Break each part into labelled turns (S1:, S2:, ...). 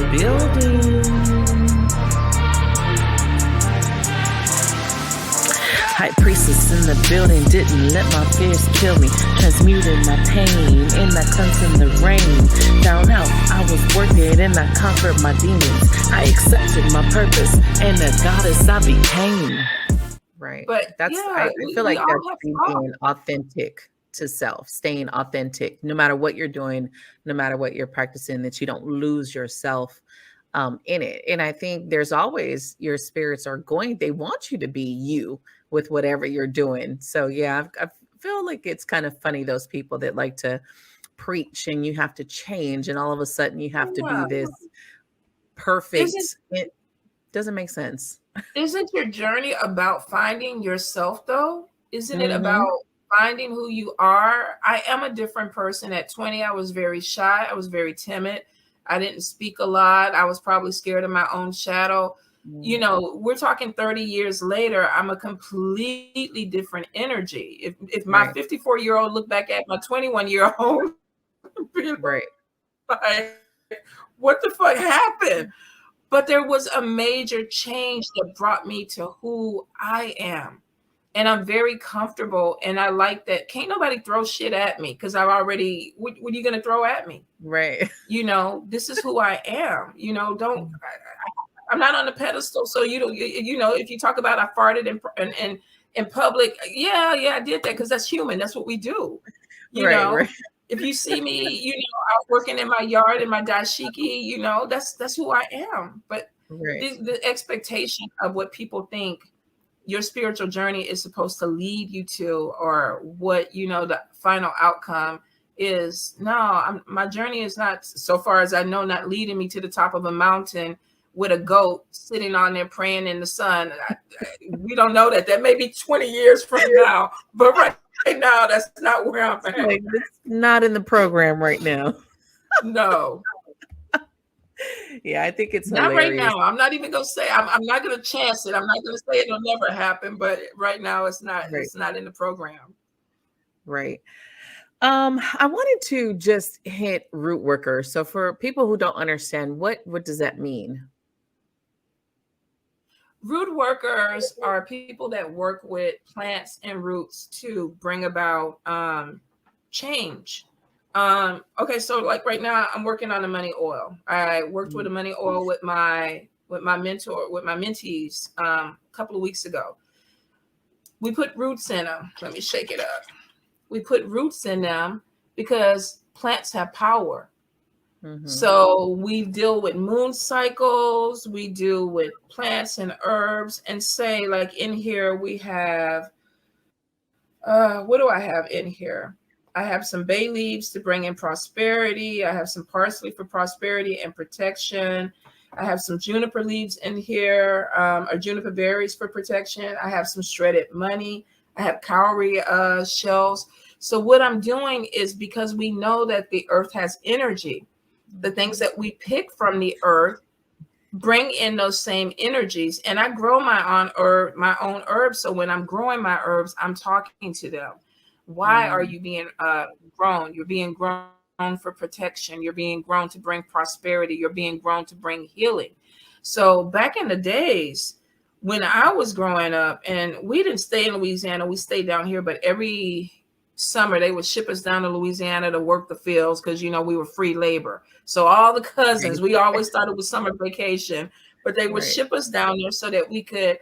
S1: building. High priestess in the building, didn't let my fears kill me. Transmuted my pain in that cleanse in the rain. Down out, I was worth it and I conquered my demons. I accepted my purpose and the goddess I became. Right.
S2: But
S1: that's
S2: yeah,
S1: I feel like that's being authentic to self, staying authentic, no matter what you're doing, no matter what you're practicing, that you don't lose yourself in it. And I think there's always your spirits they want you to be you with whatever you're doing. So yeah, I feel like it's kind of funny, those people that like to preach and you have to change and all of a sudden you have to be this perfect. It doesn't make sense.
S2: Isn't your journey about finding yourself though? Isn't it about finding who you are? I am a different person. At 20, I was very shy. I was very timid. I didn't speak a lot. I was probably scared of my own shadow. You know, we're talking 30 years later, I'm a completely different energy. If my 54-year-old look back at my 21-year-old,
S1: right,
S2: like, what the fuck happened? But there was a major change that brought me to who I am. And I'm very comfortable. And I like that. Can't nobody throw shit at me because I've already, what are you going to throw at me?
S1: Right.
S2: You know, this is who I am. You know, I'm not on the pedestal. So, you know, if you talk about I farted in public, yeah, I did that because that's human. That's what we do. You know, if you see me, you know, out working in my yard in my dashiki, you know, that's who I am. But the expectation of what people think your spiritual journey is supposed to lead you to, or what, you know, the final outcome is, my journey is not, so far as I know, not leading me to the top of a mountain with a goat sitting on there praying in the sun. We don't know that. That may be 20 years from now, but right now, that's not where I'm at.
S1: Like, it's not in the program right now.
S2: No.
S1: Yeah, I think it's
S2: not
S1: hilarious.
S2: Right now. I'm not even gonna say. I'm not gonna chance it. I'm not gonna say it'll never happen. But right now, it's not. It's not in the program.
S1: Right. I wanted to just hit root workers. So for people who don't understand, what does that mean?
S2: Root workers are people that work with plants and roots to bring about change. Okay, so like right now, I'm working on a money oil. I worked with a money oil with my mentor, with my mentees, a couple of weeks ago. We put roots in them. Let me shake it up. We put roots in them because plants have power. So we deal with moon cycles, we deal with plants and herbs, and say, like, in here we have, what do I have in here? I have some bay leaves to bring in prosperity. I have some parsley for prosperity and protection. I have some juniper leaves in here, or juniper berries for protection. I have some shredded money. I have cowrie shells. So what I'm doing is, because we know that the earth has energy, the things that we pick from the earth bring in those same energies. And I grow my own herbs. So when I'm growing my herbs, I'm talking to them. Why are you being grown? You're being grown for protection. You're being grown to bring prosperity. You're being grown to bring healing. So back in the days when I was growing up, and we didn't stay in Louisiana, we stayed down here, but every summer they would ship us down to Louisiana to work the fields because, you know, we were free labor. So all the cousins, we always thought it was summer vacation, but they would ship us down there so that we could,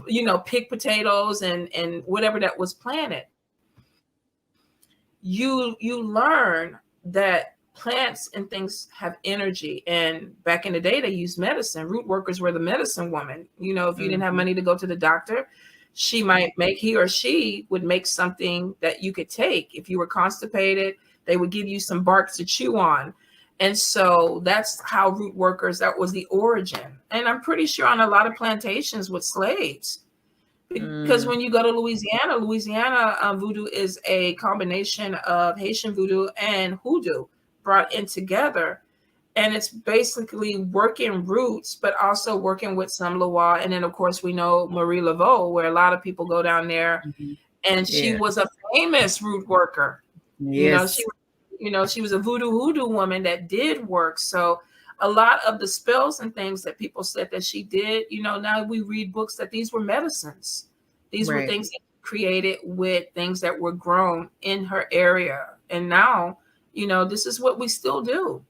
S2: you know, pick potatoes and whatever that was planted. You learn that plants and things have energy. And back in the day, they used medicine. Root workers were the medicine woman. You know, if you didn't have money to go to the doctor, he or she would make something that you could take. If you were constipated, they would give you some bark to chew on. And so that's how root workers, that was the origin. And I'm pretty sure on a lot of plantations with slaves, because when you go to Louisiana, voodoo is a combination of Haitian voodoo and hoodoo brought in together. And it's basically working roots, but also working with some Loire. And then, of course, we know Marie Laveau, where a lot of people go down there. And she was a famous root worker. Yes. She was a voodoo woman that did work. So a lot of the spells and things that people said that she did, now we read books that these were medicines. These were
S1: Right.
S2: things that created with things that were grown in her area. And now, this is what we still do.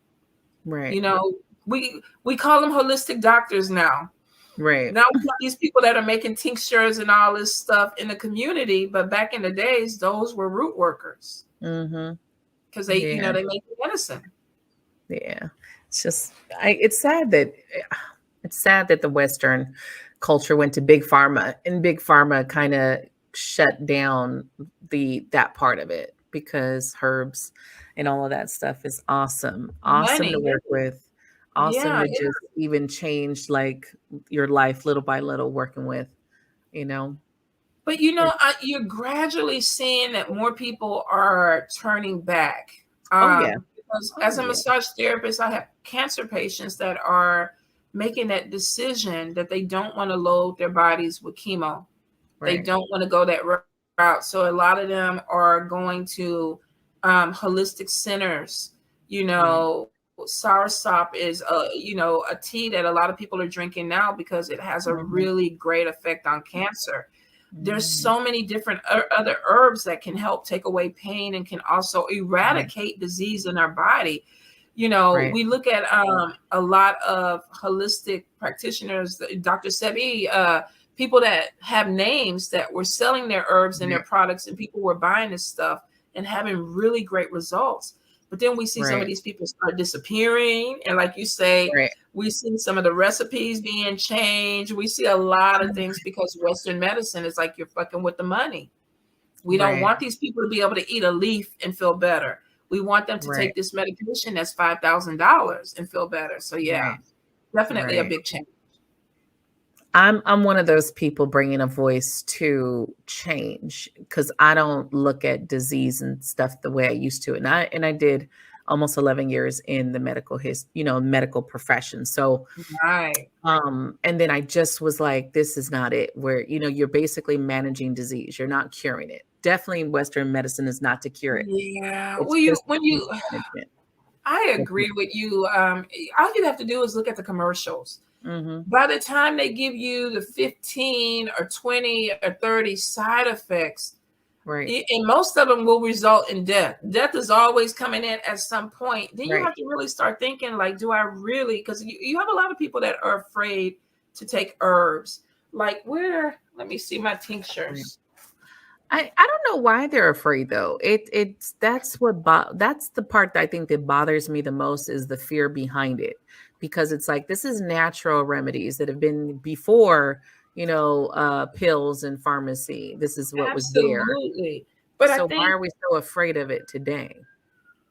S1: Right.
S2: You know, we call them holistic doctors now.
S1: Right.
S2: Now we got these people that are making tinctures and all this stuff in the community, but back in the days, those were root workers
S1: Mm-hmm.
S2: because
S1: Yeah.
S2: they make medicine.
S1: Yeah. It's just it's sad that the Western culture went to big pharma, and big pharma kind of shut down that part of it, because herbs and all of that stuff is awesome. Awesome to
S2: Money,
S1: work with. Awesome
S2: yeah.
S1: to just even change like your life little by little working with, you know.
S2: But
S1: It,
S2: you're gradually seeing that more people are turning back.
S1: oh yeah.
S2: Because
S1: Oh
S2: as a
S1: yeah.
S2: massage therapist, I have cancer patients that are making that decision that they don't want to load their bodies with chemo. They
S1: Right.
S2: don't want to go that route. So a lot of them are going to holistic centers.
S1: Right.
S2: Soursop is a tea that a lot of people are drinking now because it has a
S1: Mhm.
S2: really great effect on cancer. There's
S1: Mhm.
S2: so many different other herbs that can help take away pain and can also
S1: Right.
S2: eradicate disease in our body.
S1: Right.
S2: We look at a lot of holistic practitioners, Dr. Sebi, people that have names that were selling their herbs and their
S1: Right.
S2: products, and people were buying this stuff and having really great results. But then we see some of
S1: Right.
S2: these people start disappearing. And like you say,
S1: Right.
S2: we see some of the recipes being changed. We see a lot of things because Western medicine is like you're fucking with the money. We don't
S1: Right.
S2: want these people to be able to eat a leaf and feel better. We want them to
S1: Right.
S2: take this medication that's $5,000 and feel better. So yeah,
S1: Right.
S2: definitely a
S1: Right.
S2: big change.
S1: I'm one of those people bringing a voice to change, because I don't look at disease and stuff the way I used to. And I did almost 11 years in the medical profession. So
S2: Right.
S1: and then I just was like, this is not it, where you're basically managing disease. You're not curing it. Definitely Western medicine is not to cure it.
S2: Yeah.
S1: It's
S2: Well,
S1: just
S2: when
S1: disease
S2: you
S1: management.
S2: I agree with you. All you have to do is look at the commercials.
S1: Mm-hmm.
S2: By the time they give you the 15 or 20 or 30 side effects,
S1: Right.
S2: and most of them will result in death. Death is always coming in at some point. Then you
S1: Right.
S2: have to really start thinking, like, do I really? Because you have a lot of people that are afraid to take herbs. Like, let me see my
S1: Right.
S2: tinctures.
S1: I don't know why they're afraid though. That's the part that I think that bothers me the most, is the fear behind it, because it's like, this is natural remedies that have been before, pills and pharmacy. This is what was there.
S2: Absolutely. But
S1: So why are we so afraid of it today?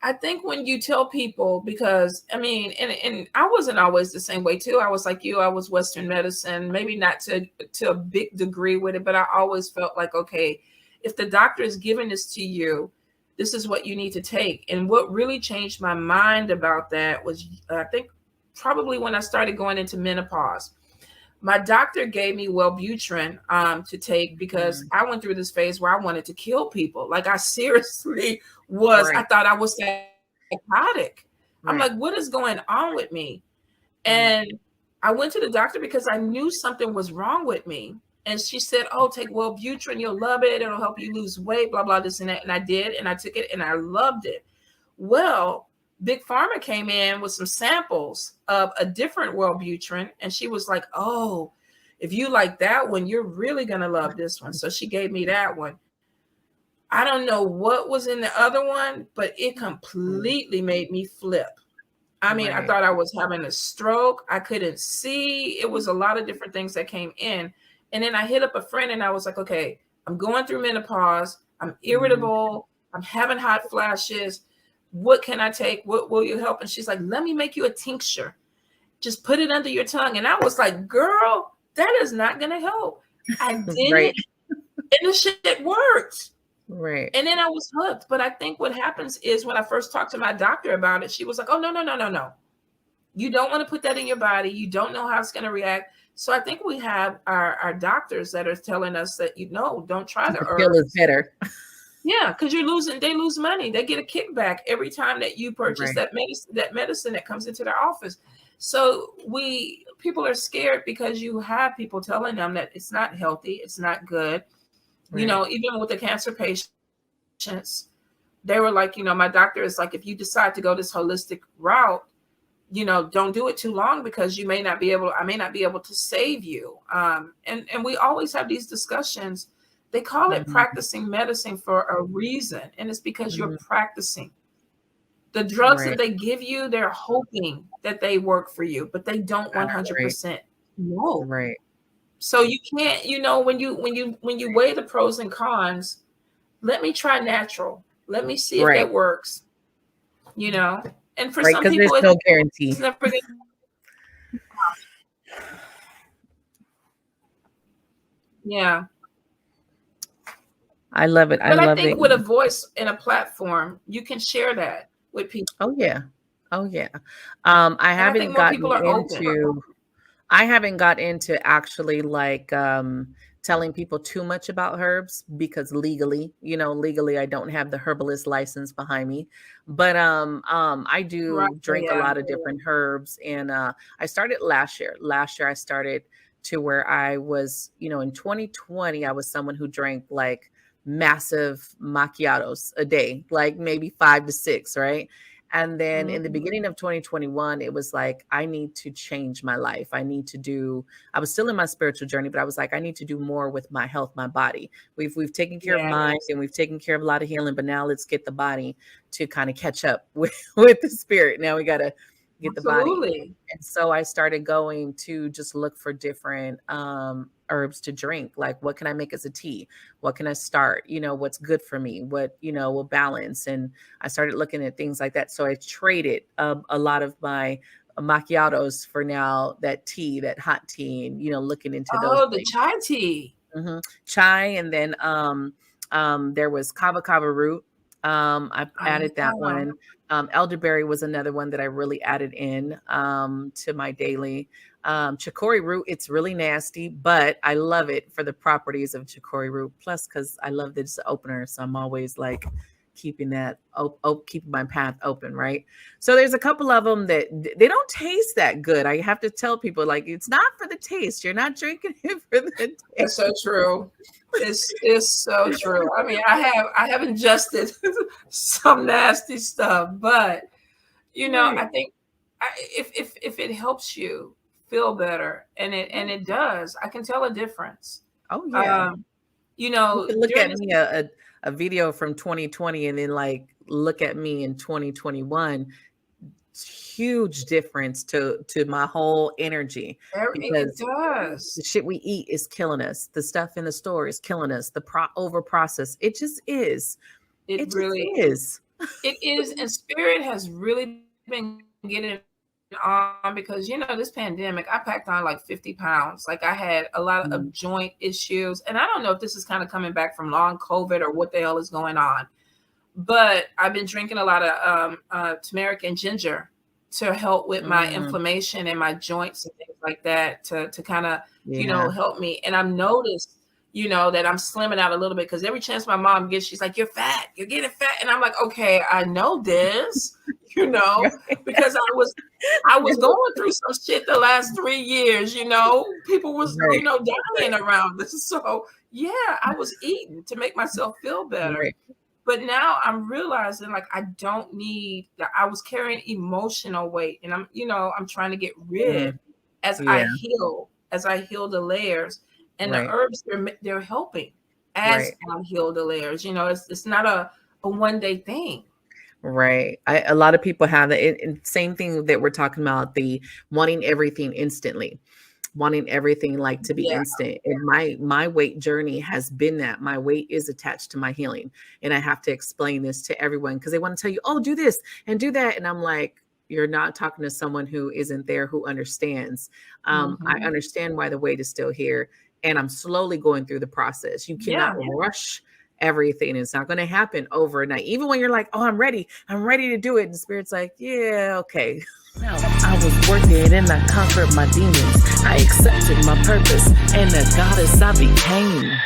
S2: I think when you tell people, because I mean, and I wasn't always the same way too. I was like you, I was Western medicine, maybe not to a big degree with it, but I always felt like, okay, if the doctor is giving this to you, this is what you need to take. And what really changed my mind about that was, I think, probably when I started going into menopause. My doctor gave me Wellbutrin to take because
S1: Mhm.
S2: I went through this phase where I wanted to kill people. Like I seriously was. I
S1: Right.
S2: thought I was psychotic. I'm
S1: Right.
S2: like, what is going on with me?
S1: Right.
S2: And I went to the doctor because I knew something was wrong with me. And she said, oh, take Wellbutrin. You'll love it. It'll help you lose weight, blah, blah, this and that. And I did. And I took it and I loved it. Well, Big Pharma came in with some samples of a different Wellbutrin, and she was like, "Oh, if you like that one, you're really gonna love this one." So she gave me that one. I don't know what was in the other one, but it
S1: Mm.
S2: completely made me flip. I mean, I
S1: Right.
S2: thought I was having a stroke. I couldn't see. It was a lot of different things that came in. And then I hit up a friend and I was like, okay, I'm going through menopause. I'm
S1: Mhm.
S2: irritable. I'm having hot flashes. What can I take? What will you help? And she's like, let me make you a tincture. Just put it under your tongue. And I was like, girl, that is not going to help. I did
S1: Right.
S2: it and the shit worked.
S1: Right.
S2: And then I was hooked. But I think what happens is when I first talked to my doctor about it, she was like, oh, no, no, no, no, no. You don't want to put that in your body. You don't know how it's going to react. So I think we have our doctors that are telling us that, don't try the
S1: The pill is
S2: herbs.
S1: better.
S2: Yeah, because they lose money. They get a kickback every time that you purchase
S1: Right.
S2: that medicine that comes into their office. So people are scared because you have people telling them that it's not healthy, it's not good.
S1: Right.
S2: Even with the cancer patients, they were like, my doctor is like, if you decide to go this holistic route, don't do it too long because I may not be able to save you. And we always have these discussions. They call it
S1: Mhm.
S2: practicing medicine for a reason. And it's because you're
S1: Mhm.
S2: practicing. The drugs that
S1: Right.
S2: they give you, they're hoping that they work for you, but they don't
S1: Right.
S2: 100% know.
S1: Right.
S2: So you can't, when you weigh the pros and cons, let me try natural. Let me see if
S1: Right.
S2: that works. You know, and for
S1: Right.
S2: some
S1: Because there's
S2: people,
S1: no
S2: it's
S1: guarantee.
S2: never going to. Yeah.
S1: I love it. I
S2: But I
S1: love
S2: think
S1: it.
S2: with a voice and a platform, you can share that with people.
S1: Oh yeah. Oh yeah. I
S2: And I think
S1: haven't
S2: more
S1: gotten
S2: people are open.
S1: into I haven't got into actually like telling people too much about herbs because legally I don't have the herbalist license behind me. But I
S2: Right.
S1: do drink a
S2: Yeah.
S1: lot of different herbs and I started last year. Last year I started to where I was, in 2020 I was someone who drank like massive macchiatos a day, like maybe 5 to 6, right? And then in the
S2: Mhm.
S1: beginning of 2021, it was like, I need to change my life. I was still in my spiritual journey, but I was like, I need to do more with my health, my body. We've taken care of mind
S2: Yes.
S1: and we've taken care of a lot of healing, but now let's get the body to kind of catch up with the spirit. Now we got to get the body.
S2: Absolutely.
S1: And so I started going to just look for different herbs to drink. Like, what can I make as a tea? What can I start? What's good for me? What, will balance. And I started looking at things like that. So I traded a lot of my macchiatos for now that tea, that hot tea, and looking into those
S2: Oh, the
S1: things.
S2: chai tea.
S1: Chai, and then there was kava kava root. I added that
S2: Ah,
S1: one. Elderberry was another one that I really added in to my daily. Chicory root, it's really nasty, but I love it for the properties of chicory root. Plus, because I love that it's an opener, so I'm always like keeping that keeping my path open, right? So there's a couple of them that they don't taste that good. I have to tell people like it's not for the taste. You're not drinking it for the
S2: that's
S1: taste.
S2: so true. It's so true. I mean, I have ingested some nasty stuff, but
S1: Right.
S2: I think if it helps you feel better, and it does, I can tell a difference.
S1: Oh yeah.
S2: Um,
S1: You can look
S2: during
S1: at
S2: this,
S1: me a video from 2020 and then like look at me in 2021. Huge difference to my whole energy
S2: it
S1: because
S2: does.
S1: the shit we eat is killing us. The stuff in the store is killing us. The over process. It just is.
S2: It
S1: It just
S2: really
S1: is.
S2: it is, and spirit has really been getting on because this pandemic, I packed on like 50 pounds. Like I had a lot of
S1: Mm,
S2: joint issues, and I don't know if this is kind of coming back from long COVID or what the hell is going on. But I've been drinking a lot of turmeric and ginger to help with my
S1: mm,
S2: inflammation and my joints and things like that to kind of,
S1: yeah.
S2: help me. And I've noticed, that I'm slimming out a little bit because every chance my mom gets, she's like, "You're fat, you're getting fat." And I'm like, "Okay, I know this, you know, because I was going through some shit the last 3 years, people was,
S1: Right.
S2: dying around this." So yeah, I was eating to make myself feel better.
S1: Right.
S2: But now I'm realizing like I don't need that. I was carrying emotional weight, and I'm trying to get rid
S1: Mm,
S2: as
S1: yeah.
S2: I heal the layers, and the
S1: Right.
S2: herbs they're helping as
S1: Right.
S2: I heal the layers. It's not a one day thing.
S1: Right. A lot of people have that. Same thing that we're talking about, the wanting everything instantly, wanting everything like to be
S2: Yeah,
S1: instant. And my weight journey has been that. My weight is attached to my healing. And I have to explain this to everyone because they want to tell you, oh, do this and do that. And I'm like, you're not talking to someone who isn't there, who understands. I
S2: hmm,
S1: understand why the weight is still here. And I'm slowly going through the process. You cannot
S2: yeah.
S1: rush everything. It's not going to happen overnight. Even when you're like, oh, I'm ready to do it. And the spirit's like, yeah, okay. No, I was working and I conquered my demons. I accepted my purpose and the goddess I became.